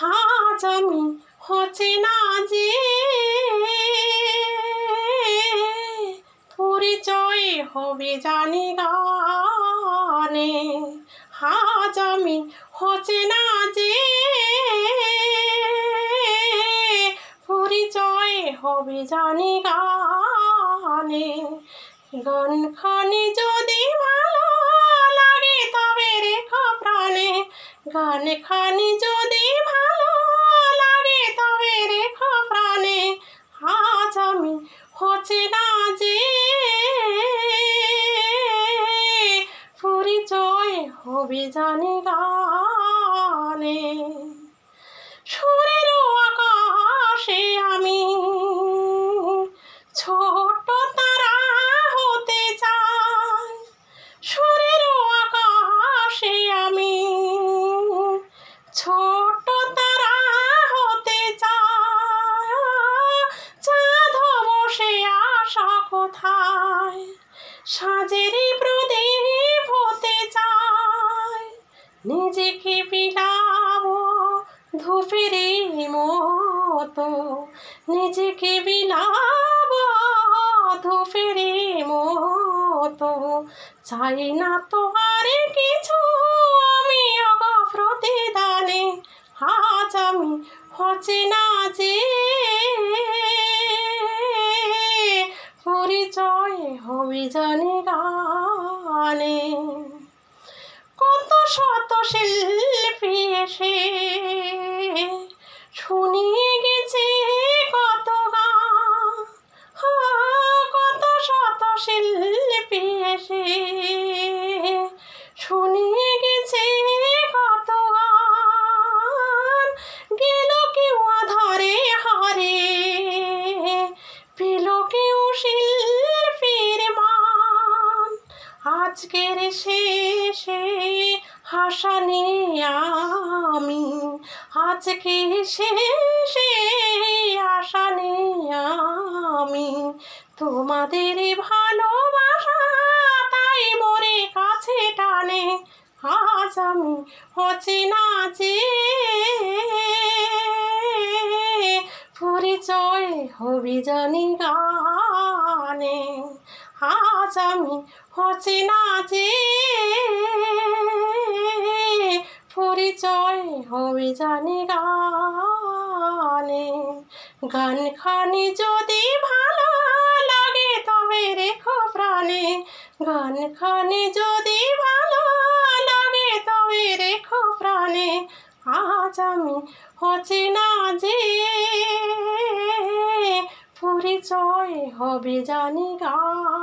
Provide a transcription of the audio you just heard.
আজ আমি অচেনা যে পরিচয় হবে জানি গানে। আজ আমি অচেনা যে পরিচয় হবে জানি গানে। গানখানি যদি ভালো লাগে তবে রেখো প্রাণে। গানখানি যদি ভালো লাগে তবে রেখো প্রাণে। আজ আমি অচেনা যে পরিচয় হবে জানি গানে। সুরের আকাশে আমি ছোট তারা হতে চাই। সুরের আকাশে আমি ছোট তারা হতে চাই। চাঁদ বসে আসা কোথায় সাজের প্রদীপ হতে চাই। নিজেকে বিলাবো ধূপের মতো, নিজেকে বিলাবো ধূপের মতো। চাই না তো আর কিছু আমি প্রতিদানে। আজ আমি অচেনা যে পরিচয় হবে জানি গানে। কত শত শিল্পী এসে শুনিয়ে গেছে কত গান। কত শত শিল্পী এসে শুনিয়ে গেছে কত গান। গেল কেউ আধারে হারে, পেল কেউ শিল্পীর মান। আজকের শেষে আশা নিয়ে আমি, আজকে শেষে আশা নিয়ে আমি তোমাদের ভালোবাসা তাই মোরে কাছে টানে। আজ আমি অচেনা যে পরিচয় হবে জানি গানে। আজ আমি অচেনা যে পরিচয় হবে জানি গানে। গানখানি যদি ভালো লাগে তবে রেখো প্রাণে। গানখানি যদি ভালো লাগে তবে রেখো প্রাণে। আজ আমি অচেনা যে পরিচয় হবে জানি গানে।